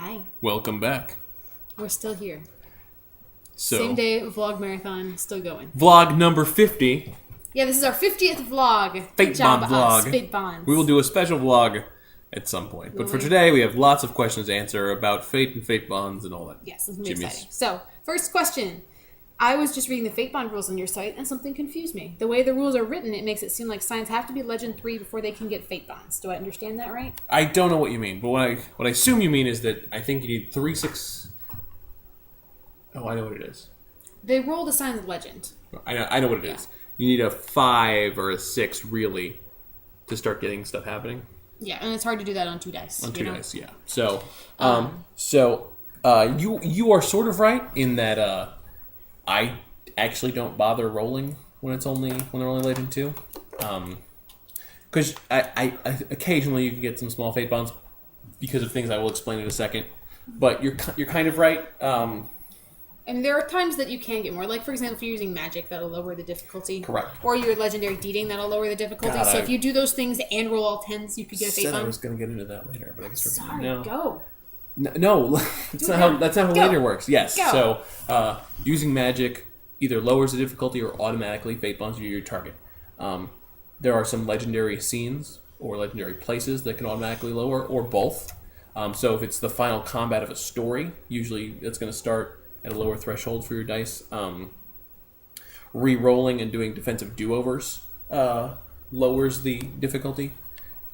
Hi. Welcome back. We're still here. So, Same day vlog marathon, still going. Vlog number 50. Yeah, this is our 50th vlog. Fatebond vlog. Fatebonds. We will do a special vlog at some point. But for today, we have lots of questions to answer about Fate and Fatebonds and all that. Yes, this is going to be exciting. So, first question. I was just reading the Fatebond rules on your site, and something confused me. The way the rules are written, it makes it seem like Scions have to be Legend 3 before they can get Fatebonds. Do I understand that right? I don't know what you mean, but what I assume you mean is that I think you need 3, 6... Oh, I know what it is. They roll the Scions Legend. I know what it is. You need a 5 or a 6, really, to start getting stuff happening. Yeah, and it's hard to do that on 2 dice. On 2 dice, yeah. So, you are sort of right in that I actually don't bother rolling when they're only Legend 2. Because I occasionally you can get some small Fatebonds because of things I will explain in a second. But you're kind of right. And there are times that you can get more. Like, for example, if you're using magic, that'll lower the difficulty. Correct. Or your legendary deeding, that'll lower the difficulty. God, so if you do those things and roll all 10s, you could get a Fatebond. I was going to get into that later, but I guess Sorry, no. go. No, that's not how later works. Yes. Go. So, using magic either lowers the difficulty or automatically Fatebonds your target. There are some legendary scenes or legendary places that can automatically lower, or both. So if it's the final combat of a story, usually it's going to start at a lower threshold for your dice. Re-rolling and doing defensive do-overs lowers the difficulty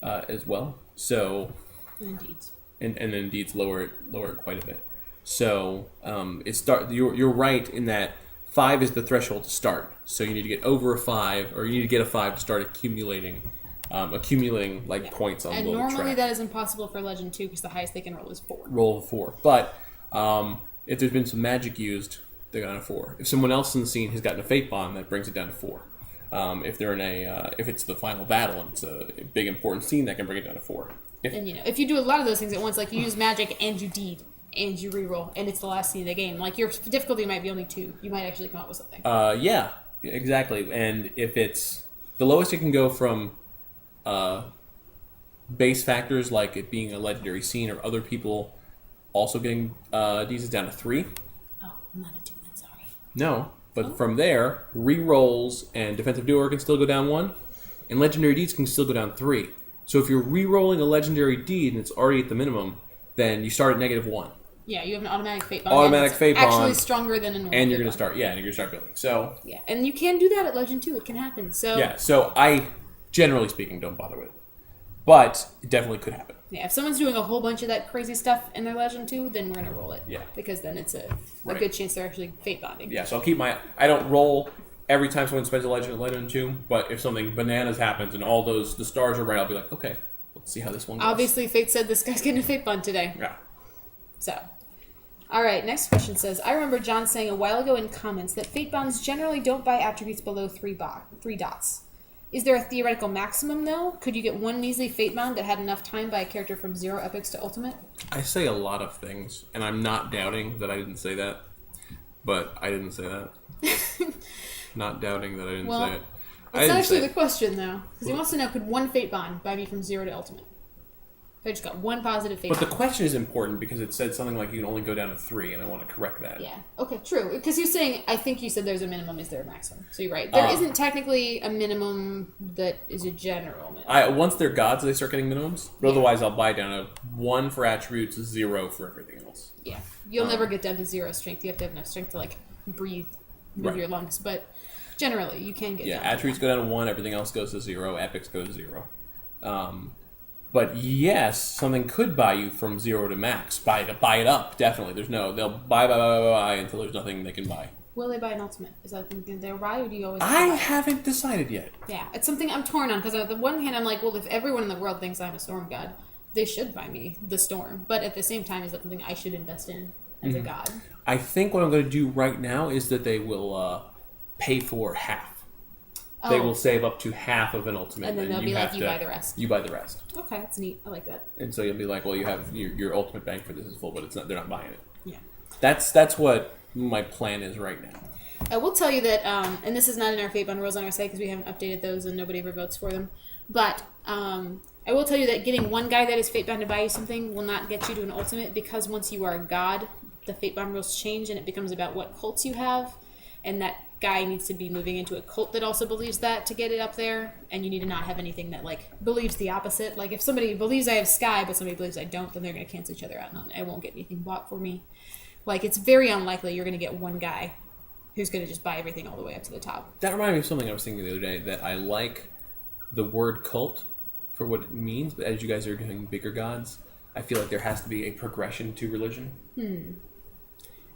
as well. So, Indeed. And then deeds lower it quite a bit. So you're right in that 5 is the threshold to start. So you need to get over a 5, or you need to get a 5 to start accumulating points on and the little normally track. that is impossible for Legend 2 because the highest they can roll is 4. Roll 4, but if there's been some magic used, they got a 4. If someone else in the scene has gotten a Fatebond, that brings it down to 4. If they're in if it's the final battle and it's a big important scene, that can bring it down to 4. If you do a lot of those things at once, like you use magic and you deed and you reroll, and it's the last scene of the game, like your difficulty might be only 2. You might actually come up with something. Yeah, exactly. And if it's the lowest it can go from base factors like it being a legendary scene or other people also getting these is down to 3. Oh, I'm not a 2 then, sorry. No, but from there, re-rolls and defensive duo can still go down 1, and legendary deeds can still go down 3. So if you're re-rolling a legendary deed and it's already at the minimum, then you start at -1. Yeah, you have an automatic Fatebond. Automatic Fatebond. Actually stronger than a normal And you're going to Fatebond. start, you're going to start building. So yeah, and you can do that at Legend 2. It can happen. So yeah, so I, generally speaking, don't bother with it. But it definitely could happen. yeah, if someone's doing a whole bunch of that crazy stuff in their Legend 2, then we're going to roll it. Yeah. Because then it's a good chance they're actually Fatebonding. Yeah, so I'll keep I don't roll every time someone spends a Legend 2, but if something bananas happens and the stars are right, I'll be like, okay, let's see how this one goes. Obviously, Fate said this guy's getting a Fatebond today. Yeah. So, all right, next question says, I remember John saying a while ago in comments that Fatebonds generally don't buy attributes below 3 dots. Is there a theoretical maximum, though? Could you get one measly Fatebond that had enough time by a character from 0 epics to ultimate? I say a lot of things, and I'm not doubting that I didn't say that, but I didn't say that. Not doubting that I didn't say it. That's actually the question, though. Because he wants to know, could one Fatebond buy me from 0 to ultimate? I just got one positive Fatebond. But the question is important because it said something like you can only go down to 3, and I want to correct that. Yeah. Okay, true. Because you're saying, I think you said there's a minimum. Is there a maximum? So you're right. There isn't technically a minimum that is a general minimum. Once they're gods, they start getting minimums. But otherwise, I'll buy down to 1 for attributes, 0 for everything else. Yeah. You'll never get down to 0 strength. You have to have enough strength to, like, breathe with your lungs. But generally, you can get down to attributes go down to 1, everything else goes to 0, epics go to 0. But yes, something could buy you from 0 to max. Buy it up, definitely. They'll buy until there's nothing they can buy. Will they buy an ultimate? Is that something they'll buy, or do you always? I haven't decided yet. Yeah, it's something I'm torn on because on the one hand I'm like, well, if everyone in the world thinks I'm a storm god, they should buy me the storm. But at the same time, is that something I should invest in as a god? I think what I'm going to do right now is that they will pay for half. They will save up to half of an ultimate. And then they'll be like, you buy the rest. You buy the rest. Okay, that's neat. I like that. And so you'll be like, well, you have your ultimate bank for this is full, but it's not. They're not buying it. Yeah. That's what my plan is right now. I will tell you that, and this is not in our Fatebond rules on our site because we haven't updated those and nobody ever votes for them, but I will tell you that getting one guy that is Fatebound to buy you something will not get you to an ultimate, because once you are a god, the Fatebond rules change and it becomes about what cults you have, and that guy needs to be moving into a cult that also believes that to get it up there, and you need to not have anything that like believes the opposite. Like if somebody believes I have Sky but somebody believes I don't, then they're going to cancel each other out and I won't get anything bought for me. Like it's very unlikely you're going to get one guy who's going to just buy everything all the way up to the top. That reminded me of something I was thinking the other day, that I like the word cult for what it means, but as you guys are doing bigger gods, I feel like there has to be a progression to religion.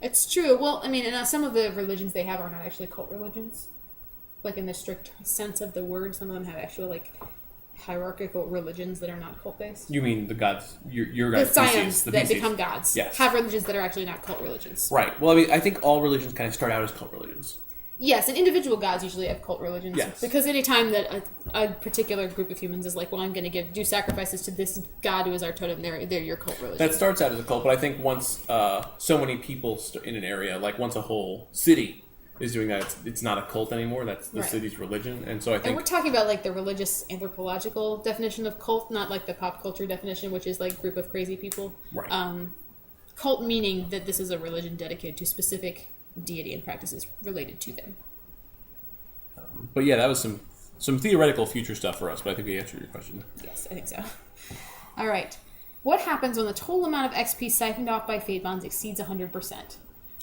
It's true. Well, I mean, and some of the religions they have are not actually cult religions. Like in the strict sense of the word, some of them have actual like hierarchical religions that are not cult based. You mean the gods, your The gods, Scions the that PCs. become gods Yes. have religions that are actually not cult religions. Right. Well, I mean, I think all religions kind of start out as cult religions. Yes, and individual gods usually have cult religions. Yes. Because any time that a particular group of humans is like, well, I'm going to do sacrifices to this god who is our totem, they're your cult religion. That starts out as a cult, but I think once so many people in an area, like once a whole city is doing that, it's not a cult anymore. That's the Right. city's religion, and so I And think we're talking about like the religious anthropological definition of cult, not like the pop culture definition, which is like group of crazy people. right. Cult meaning that this is a religion dedicated to specific deity and practices related to them. But yeah, that was some theoretical future stuff for us. But I think we answered your question. Yes, I think so. All right. What happens when the total amount of XP siphoned off by Fatebonds exceeds 100%?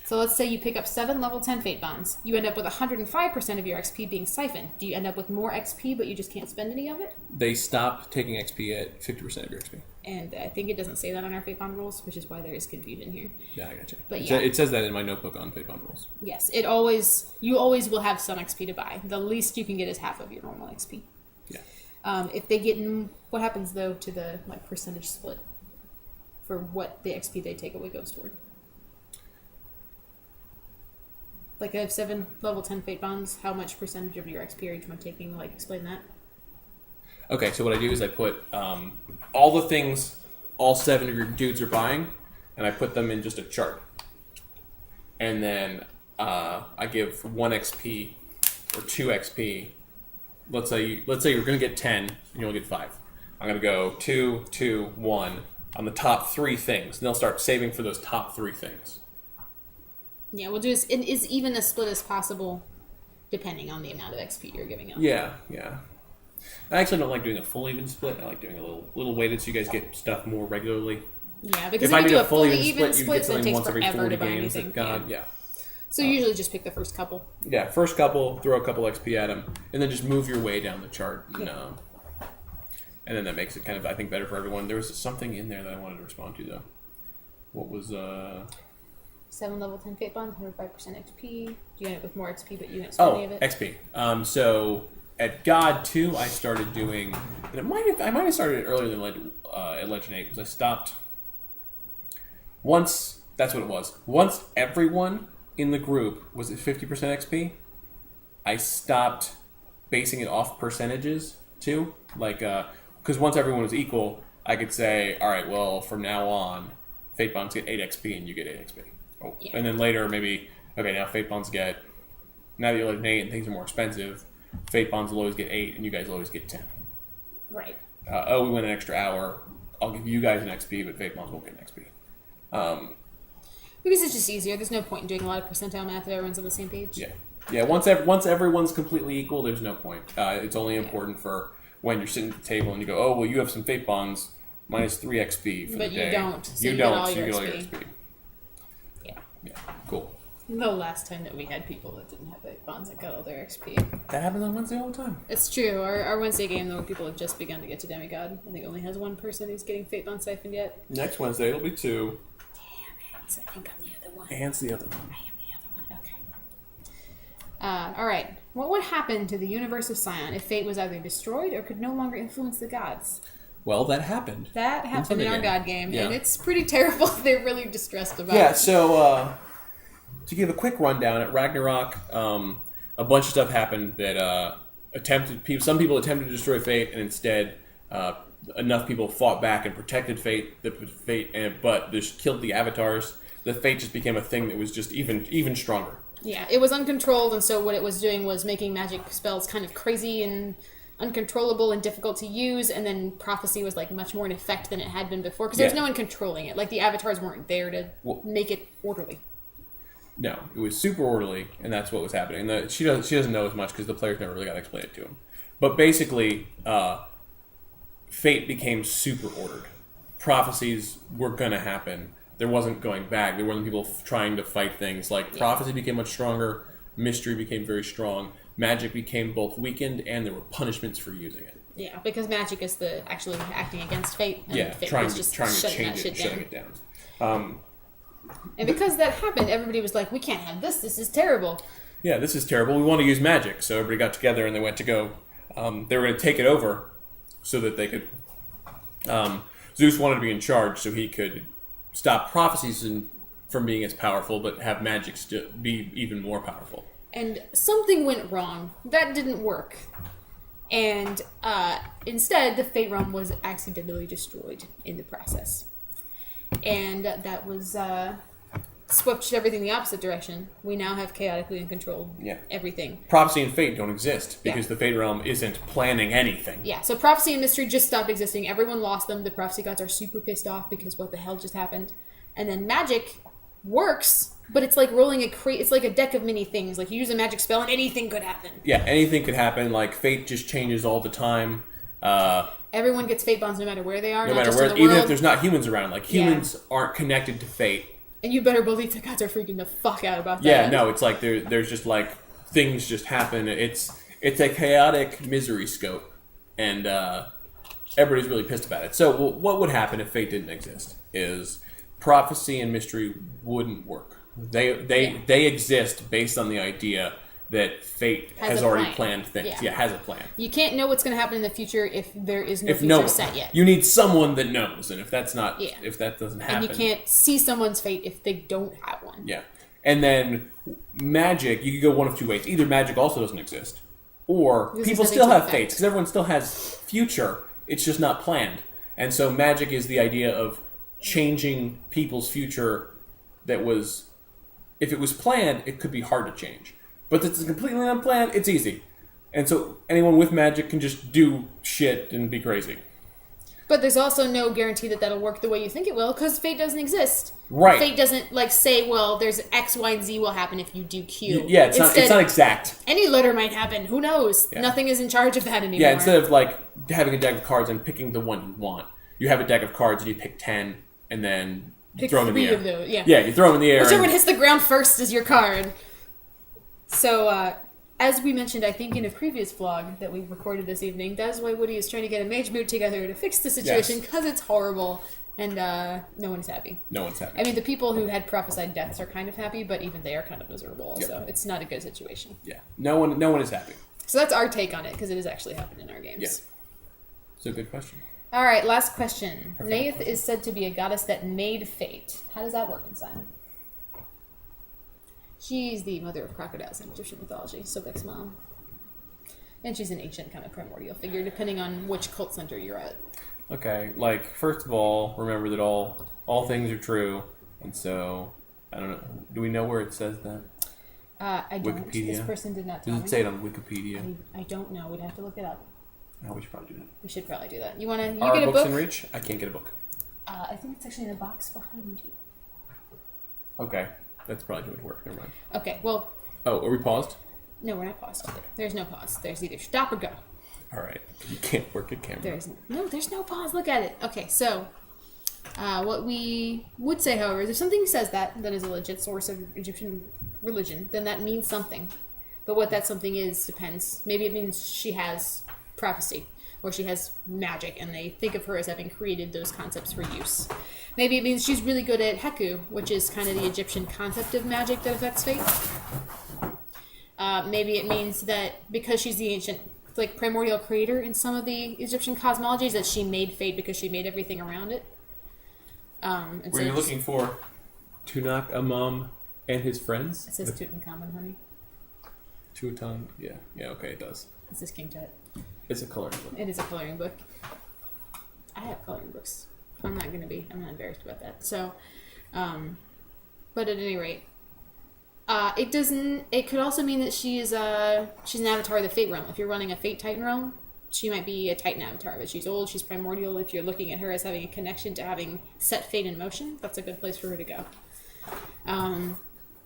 So let's say you pick up 7 level 10 Fatebonds. You end up with 105% of your XP being siphoned. Do you end up with more XP, but you just can't spend any of it? They stop taking XP at 50% of your XP. And I think it doesn't say that on our Fatebond rules, which is why there is confusion here. Yeah, I gotcha. But It yeah. it says that in my notebook on Fatebond rules. Yes, you always will have some XP to buy. The least you can get is half of your normal XP. Yeah. If they get what happens though to the like percentage split for what the XP they take away goes toward? Like I have 7 level 10 Fatebonds. How much percentage of your XP are each one taking? Like explain that. Okay, so what I do is I put all the things all 7 of your dudes are buying, and I put them in just a chart. And then I give 1 XP or 2 XP. Let's say you're going to get 10, and you only get 5. I'm going to go 2, 2, 1 on the top 3 things, and they'll start saving for those top 3 things. Yeah, we'll do is even as split as possible, depending on the amount of XP you're giving up. Yeah. I actually don't like doing a full even split. I like doing a little weighted so you guys get stuff more regularly. Yeah, because If I you did do a a full fully even even split, you split, get then it something takes once every forever 40 to buy games. anything. God, yeah. So you usually just pick the first couple. Yeah, first couple, throw a couple XP at them, and then just move your way down the chart. And then that makes it kind of, I think, better for everyone. There was something in there that I wanted to respond to, though. What was... 7 level 10 Fatebonds, 105% XP. You end up with more XP, but you didn't spend any of it. XP. So at God 2, I started doing... And I might have started it earlier than at Legend 8, because I stopped... Once... That's what it was. Once everyone in the group was at 50% XP, I stopped basing it off percentages, too. Like, because once everyone was equal, I could say, all right, well, from now on, Fatebonds get 8 XP and you get 8 XP. Oh. Yeah. And then later, maybe, okay, now Fatebonds get... Now that you're Legend 8 and things are more expensive, Fatebonds will always get 8 and you guys will always get 10. Right. We went an extra hour. I'll give you guys an XP, but Fatebonds won't get an XP. Because it's just easier. There's no point in doing a lot of percentile math if everyone's on the same page. Yeah. Once everyone's completely equal, there's no point. It's only important for when you're sitting at the table and you go, oh, well, you have some Fatebonds minus 3 XP for But the you day. don't, so you you don't, get all so your you get all your XP. XP. Yeah. Cool. The last time that we had people that didn't have Fatebonds that got all their XP. That happens on Wednesday all the time. It's true. Our Wednesday game, though, people have just begun to get to Demigod. I think it only has 1 person who's getting Fatebond siphoned yet. Next Wednesday, it'll be 2. Damn it. So I think I'm the other one. Ant's the other one. I am the other one. Okay. All right. What would happen to the universe of Scion if fate was either destroyed or could no longer influence the gods? Well, that happened. That happened in our Sunday game. god game, Yeah. and it's pretty terrible. They're really distressed about Yeah, it. so to give a quick rundown, at Ragnarok, a bunch of stuff happened that some people attempted to destroy Fate, and instead enough people fought back and protected Fate, but just killed the avatars. The Fate just became a thing that was just even stronger. Yeah, it was uncontrolled, and so what it was doing was making magic spells kind of crazy and uncontrollable and difficult to use, and then prophecy was like much more in effect than it had been before because there was no one controlling it. Like the avatars weren't there to make it orderly. No, it was super orderly, and that's what was happening. She doesn't know as much because the players never really got to explain it to him. But basically, Fate became super ordered. Prophecies were going to happen. There wasn't going back. There weren't people trying to fight things. Like, prophecy became much stronger. Mystery became very strong. Magic became both weakened, and there were punishments for using it. Yeah, because magic is the actually acting against fate. And fate trying was to just change it, shutting it down. And because that happened, everybody was like, we can't have this. This is terrible. Yeah, this is terrible. We want to use magic. So everybody got together, and they went to go. They were going to take it over so that they could... Zeus wanted to be in charge so he could stop prophecies from being as powerful, but have magic be even more powerful. And something went wrong. That didn't work. And instead, the Fate realm was accidentally destroyed in the process. And that was switched everything the opposite direction. We now have chaotically uncontrolled everything. Prophecy and Fate don't exist because the Fate realm isn't planning anything. Yeah, so prophecy and mystery just stopped existing. Everyone lost them. The prophecy gods are super pissed off because what the hell just happened. And then magic works, but it's like rolling it's like a deck of many things. Like you use a magic spell and anything could happen. Yeah, anything could happen. Like Fate just changes all the time. Everyone gets fate bonds no matter where they are. No matter where, even if there's not humans around. Like humans aren't connected to Fate. And you better believe the gods are freaking the fuck out about that. Yeah, no, it's like there's just like things just happen. It's a chaotic misery scope, and everybody's really pissed about it. So what would happen if Fate didn't exist? Is prophecy and mystery wouldn't work. They exist based on the idea that Fate has already planned things. Yeah, has a plan. You can't know what's going to happen in the future if there is no future set yet. You need someone that knows, and if that's not, if that doesn't happen, and you can't see someone's fate if they don't have one. Yeah, and then magic, you could go one of two ways. Either magic also doesn't exist, or people still have fates because everyone still has future. It's just not planned, and so magic is the idea of changing people's future. That was, if it was planned, it could be hard to change. But if it's completely unplanned, it's easy. And so anyone with magic can just do shit and be crazy. But there's also no guarantee that that'll work the way you think it will, because fate doesn't exist. Right. Fate doesn't, like, say, well, there's X, Y, and Z will happen if you do Q. Yeah, it's not exact. Any letter might happen. Who knows? Yeah. Nothing is in charge of that anymore. Yeah, instead of, like, having a deck of cards and picking the one you want, you have a deck of cards and you pick 10, and then you throw them in the air. Pick 3 of those, yeah. Yeah, you throw them in the air. Whichever one hits the ground first is your card. So, as we mentioned, I think, in a previous vlog that we recorded this evening, that is why Woody is trying to get a mage mood together to fix the situation, because it's horrible, and no one's happy. No one's happy. I mean, the people who had prophesied deaths are kind of happy, but even they are kind of miserable also. It's not a good situation. Yeah. No one is happy. So that's our take on it, because it has actually happened in our games. Yeah. It's a good question. All right, last question. Neith is said to be a goddess that made fate. How does that work in Scion? She's the mother of crocodiles in Egyptian mythology, Sobek's mom. And she's an ancient kind of primordial figure, depending on which cult center you're at. Okay, like, first of all, remember that all things are true, and so, I don't know, do we know where it says that? I don't. Wikipedia? This person did not tell me. Does it say it on Wikipedia? I don't know. We'd have to look it up. Oh, we should probably do that. We should probably do that. You get a book? Are books in reach? I can't get a book. I think it's actually in a box behind you. Okay. That's probably would work. Never mind. Okay, well... Oh, are we paused? No, we're not paused. There's no pause. There's either stop or go. All right. You can't work a camera. There's no pause. Look at it. Okay, so... what we would say, however, is if something says that is a legit source of Egyptian religion, then that means something. But what that something is depends. Maybe it means she has prophecy, or she has magic, and they think of her as having created those concepts for use. Maybe it means she's really good at Heku, which is kind of the Egyptian concept of magic that affects fate. Maybe it means that because she's the ancient, like, primordial creator in some of the Egyptian cosmologies, that she made fate because she made everything around it. Were you looking for Tunak Amam and his friends? It says Tutankhamun, honey. Tutan, yeah, okay, it does. This is King Tut. It's a coloring book. It is a coloring book. I have coloring books. I'm not embarrassed about that. So, but at any rate, it could also mean that she's an avatar of the Fate realm. If you're running a Fate Titan realm, She might be a Titan avatar, but she's old, she's primordial. If you're looking at her as having a connection to having set fate in motion, that's a good place for her to go.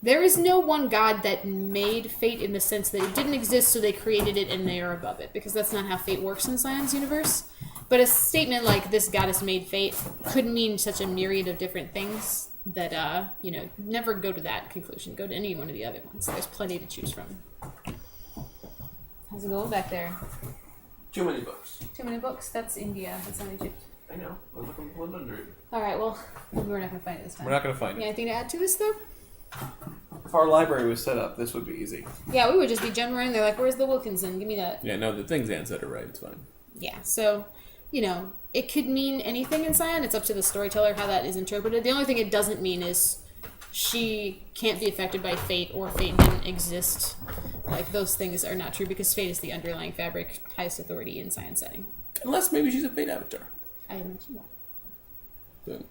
There is no one god that made fate in the sense that it didn't exist, so they created it and they are above it, because that's not how fate works in Scion's universe. But a statement like, this goddess made fate, could mean such a myriad of different things that, never go to that conclusion. Go to any one of the other ones. There's plenty to choose from. How's it going back there? Too many books. Too many books? That's India. That's not Egypt. I know. We're looking for 100. Alright, well, we're not going to find it this time. We're not going to find You it. got anything to add to this, though? If our library was set up, this would be easy. Yeah, we would just be jumping around there like, where's the Wilkinson? Give me that. Yeah, no, the things Ann said are right. It's fine. Yeah, so, it could mean anything in Scion. It's up to the storyteller how that is interpreted. The only thing it doesn't mean is she can't be affected by fate or fate didn't exist. Like, those things are not true because fate is the underlying fabric, highest authority in Scion setting. Unless maybe she's a fate avatar. I didn't mention that. Then,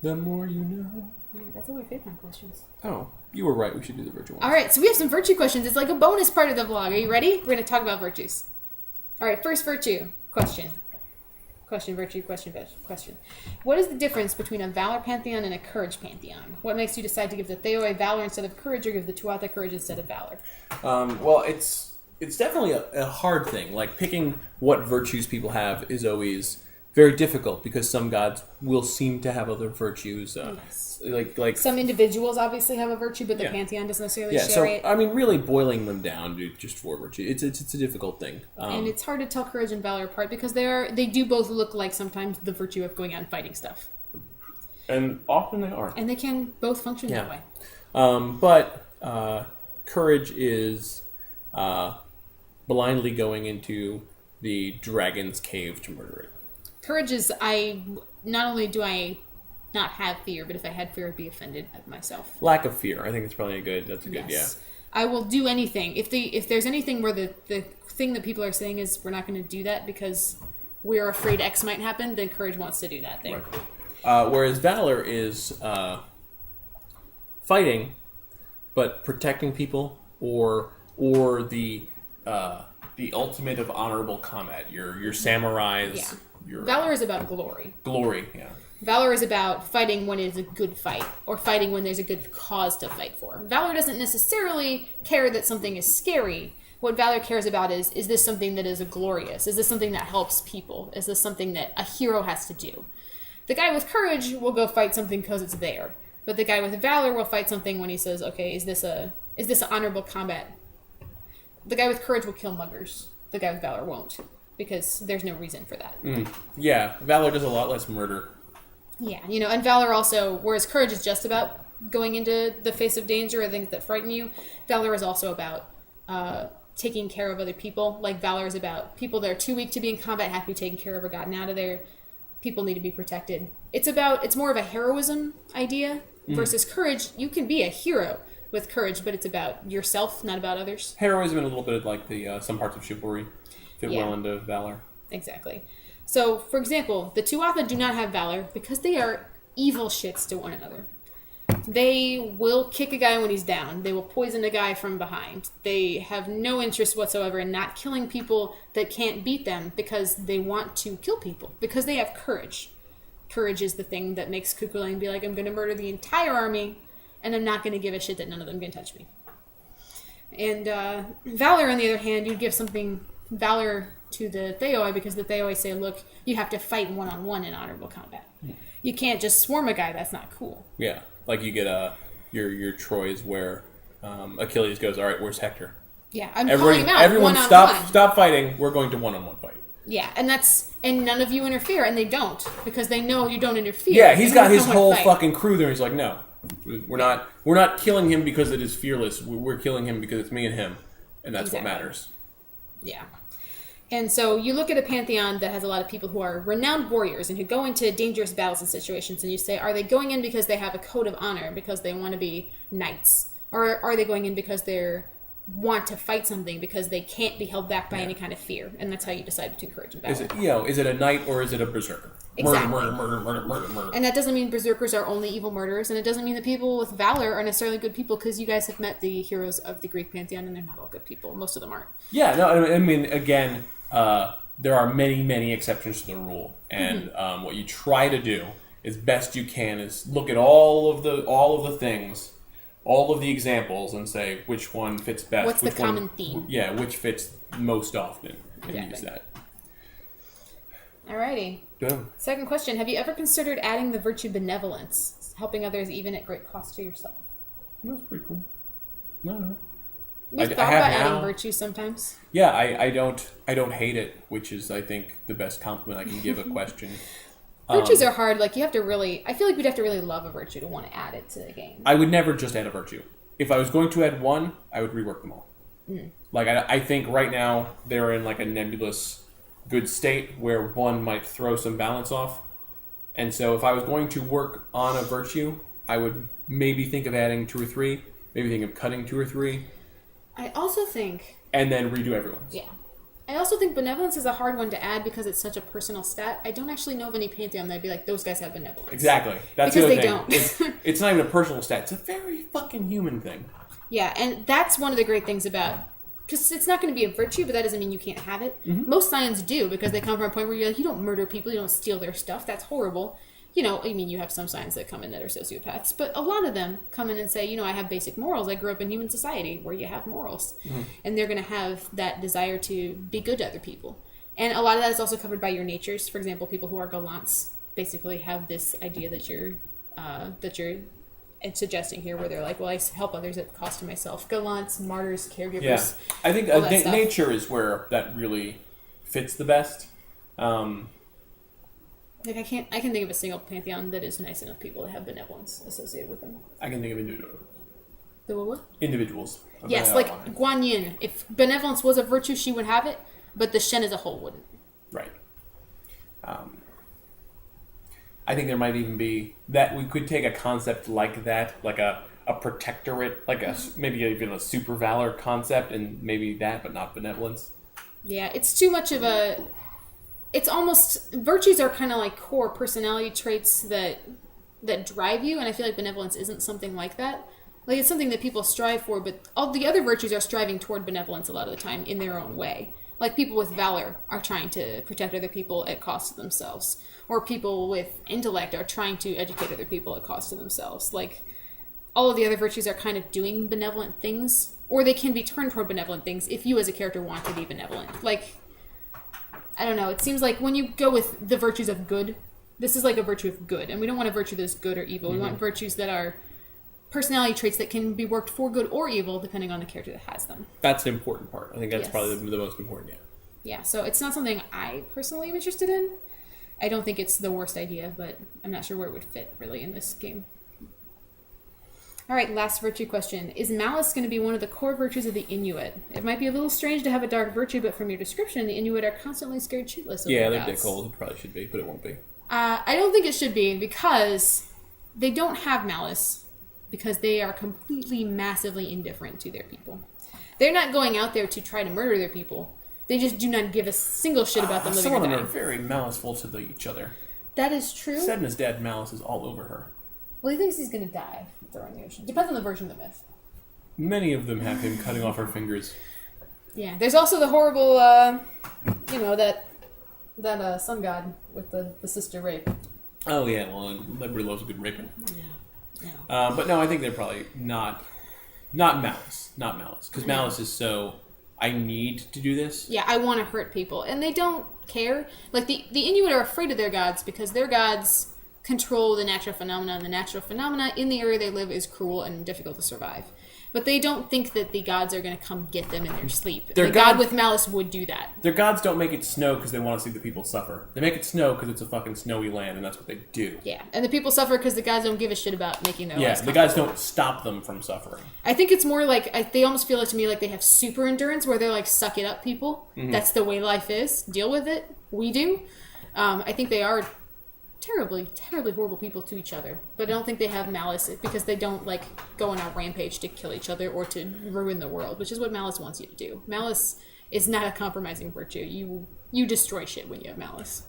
the more you know. Alright, that's all our Fatebond questions. Oh, you were right. We should do the virtual one. Alright, so we have some virtue questions. It's like a bonus part of the vlog. Are you ready? We're going to talk about virtues. Alright, first virtue question. Question, virtue, question. What is the difference between a valor pantheon and a courage pantheon? What makes you decide to give the Theoi valor instead of courage, or give the Tuatha courage instead of valor? Well, it's definitely a hard thing. Like, picking what virtues people have is always very difficult because some gods will seem to have other virtues. Yes. Like Some individuals obviously have a virtue, but the Yeah. pantheon doesn't necessarily yeah. share So it. I mean, really boiling them down to just 4 virtues, it's a difficult thing. And it's hard to tell courage and valor apart because they do both look like sometimes the virtue of going out and fighting stuff. And often they are. And they can both function Yeah. that way. But courage is blindly going into the dragon's cave to murder it. Courage is, not only do I not have fear, but if I had fear, I'd be offended at myself. Lack of fear. I think it's probably that's a good, Yes. I will do anything. If there's anything where the thing that people are saying is we're not going to do that because we're afraid X might happen, then courage wants to do that thing. Right. Whereas valor is fighting, but protecting people or the ultimate of honorable combat. Your samurais. Yeah. Your Valor is about glory. glory. Yeah. Valor is about fighting when it's a good fight, or fighting when there's a good cause to fight for. Valor doesn't necessarily care that something is scary. What Valor cares about is this something that is glorious? Is this something that helps people? Is this something that a hero has to do? The guy with courage will go fight something because it's there. But the guy with valor will fight something when he says, okay, is this an honorable combat? The guy with courage will kill muggers. The guy with valor won't, because there's no reason for that. Yeah. Valor does a lot less murder. Yeah, and valor also, whereas courage is just about going into the face of danger or things that frighten you, valor is also about taking care of other people. Like, valor is about people that are too weak to be in combat have to be taken care of or gotten out of there. People need to be protected. It's more of a heroism idea versus courage. You can be a hero with courage, but it's about yourself, not about others. Heroism and a little bit like the some parts of chivalry fit Yeah. well into valor. Exactly. So, for example, the Tuatha do not have valor because they are evil shits to one another. They will kick a guy when he's down. They will poison a guy from behind. They have no interest whatsoever in not killing people that can't beat them because they want to kill people, because they have courage. Courage is the thing that makes Cuchulainn be like, I'm going to murder the entire army, and I'm not going to give a shit that none of them can touch me. And valor, on the other hand, you'd give something valor to the Theoi because the Theoi say, look, you have to fight one-on-one in honorable combat. You can't just swarm a guy. That's not cool. Yeah, like you get your Troys where Achilles goes, all right, where's Hector? Yeah, I'm calling him out. Everyone one-on-one. stop fighting. We're going to one-on-one fight. Yeah, and none of you interfere, and they don't because they know you don't interfere. Yeah, he's got his Someone whole fight. fucking crew there. He's like, no, we're not killing him because it is fearless. We're killing him because it's me and him, and that's Exactly. what matters. Yeah. And so you look at a pantheon that has a lot of people who are renowned warriors and who go into dangerous battles and situations, and you say, are they going in because they have a code of honor, because they want to be knights? Or are they going in because they want to fight something, because they can't be held back by any kind of fear? And that's how you decide between courage and valor. Is it a knight or is it a berserker? Exactly. Murder. And that doesn't mean berserkers are only evil murderers, and it doesn't mean that people with valor are necessarily good people, because you guys have met the heroes of the Greek pantheon, and they're not all good people. Most of them aren't. Yeah, no, I mean, again, there are many, many exceptions to the rule, and what you try to do as best you can is look at all of the things, all of the examples, and say which one fits best. What's which the common theme? Yeah, which fits most often, and use that. Alrighty. Boom. Second question: have you ever considered adding the virtue benevolence, helping others even at great cost to yourself? That's pretty cool. No. We've thought about adding virtue sometimes. Yeah, I don't hate it, which is I think the best compliment I can give a question. Virtues are hard. Like you have to really. I feel like we'd have to really love a virtue to want to add it to the game. I would never just add a virtue. If I was going to add one, I would rework them all. Like I think right now they're in like a nebulous good state where one might throw some balance off, and so if I was going to work on a virtue, I would maybe think of adding 2 or 3, maybe think of cutting 2 or 3. I also think. And then redo everyone's. Yeah. I also think benevolence is a hard one to add because it's such a personal stat. I don't actually know of any pantheon that'd be like, those guys have benevolence. Exactly. That's because the other they thing. don't. It's not even a personal stat. It's a very fucking human thing. Yeah, and that's one of the great things about... Because it's not going to be a virtue, but that doesn't mean you can't have it. Most Scions do, because they come from a point where you're like, you don't murder people, you don't steal their stuff. That's horrible. You know, I mean, you have some Scions that come in that are sociopaths, but a lot of them come in and say, you know, I have basic morals. I grew up in human society where you have morals. And they're going to have that desire to be good to other people. And a lot of that is also covered by your natures. For example, people who are gallants basically have this idea that you're suggesting here, where they're like, well, I help others at the cost of myself. Gallants, martyrs, caregivers. Yeah. I think all that stuff. nature is where that really fits the best. Like I can think of a single pantheon that is nice enough people to have benevolence associated with them. I can think of individuals. The what? Individuals. Yes, like Guan Yin. If benevolence was a virtue, she would have it, but the Shen as a whole wouldn't. Right. I think there might even be that we could take a concept like that, like a protectorate, like maybe even a super valor concept, and maybe that, but not benevolence. Yeah, it's too much of a... It's almost... Virtues are kind of like core personality traits that drive you, and I feel like benevolence isn't something like that. Like, it's something that people strive for, but all the other virtues are striving toward benevolence a lot of the time in their own way. Like, people with valor are trying to protect other people at cost to themselves. Or people with intellect are trying to educate other people at cost to themselves. Like, all of the other virtues are kind of doing benevolent things, or they can be turned toward benevolent things if you as a character want to be benevolent. Like, I don't know, it seems like when you go with the virtues of good, this is like a virtue of good, and we don't want a virtue that's good or evil. We want virtues that are personality traits that can be worked for good or evil depending on the character that has them. That's the important part. I think that's probably the most important, Yeah, so it's not something I personally am interested in. I don't think it's the worst idea, but I'm not sure where it would fit really in this game. All right, last virtue question. Is malice going to be one of the core virtues of the Inuit? It might be a little strange to have a dark virtue, but from your description, the Inuit are constantly scared shitless of Yeah, their they're gods. dickholes. It probably should be, but it won't be. I don't think it should be, because they don't have malice, because they are completely, massively indifferent to their people. They're not going out there to try to murder their people. They just do not give a single shit about them living Some or of them dying. are very maliceful to each other. That is true. Sedna's dad malice is all over her. Well, he thinks he's going to die if they're in the ocean. Depends on the version of the myth. Many of them have him cutting off her fingers. Yeah, there's also the horrible, that sun god with the sister rape. Oh yeah, well, everybody loves a good raping. Yeah. But no, I think they're probably not malice, because malice is so. I need to do this. Yeah, I want to hurt people, and they don't care. Like the Inuit are afraid of their gods because their gods control the natural phenomena, and the natural phenomena in the area they live is cruel and difficult to survive. But they don't think that the gods are going to come get them in their sleep. The god with malice would do that. Their gods don't make it snow because they want to see the people suffer. They make it snow because it's a fucking snowy land, and that's what they do. Yeah, and the people suffer because the gods don't give a shit about making their lives the gods don't stop them from suffering. I think it's more like, they almost feel it to me like they have super endurance, where they're like, suck it up, people. Mm-hmm. That's the way life is. Deal with it. We do. I think they are terribly, terribly horrible people to each other. But I don't think they have malice because they don't like go on a rampage to kill each other or to ruin the world, which is what malice wants you to do. Malice is not a compromising virtue. You destroy shit when you have malice.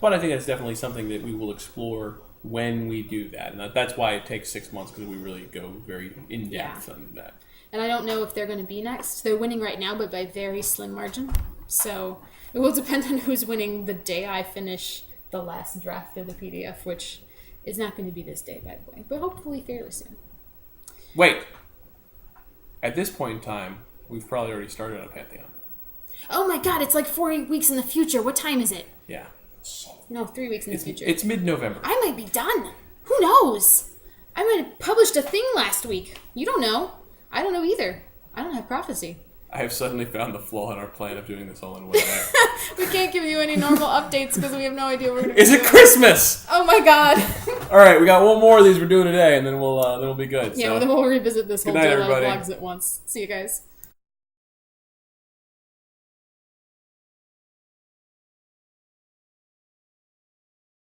But I think that's definitely something that we will explore when we do that. And that's why it takes 6 months, because we really go very in-depth on that. And I don't know if they're going to be next. They're winning right now, but by very slim margin. So it will depend on who's winning the day I finish the last draft of the PDF, which is not going to be this day, by the way, but hopefully fairly soon. Wait. At this point in time, we've probably already started on Pantheon. Oh my god, it's like 4 weeks in the future. What time is it? Yeah. No, 3 weeks in the future. It's mid-November. I might be done. Who knows? I might have published a thing last week. You don't know. I don't know either. I don't have prophecy. I have suddenly found the flaw in our plan of doing this all in one day. We can't give you any normal updates because we have no idea what we're going to Is it Christmas? Oh my god. All right, we got one more of these we're doing today, and then we'll be good. Yeah, so. well, then we'll revisit this whole Good night, day of everybody. vlogs at once. See you guys.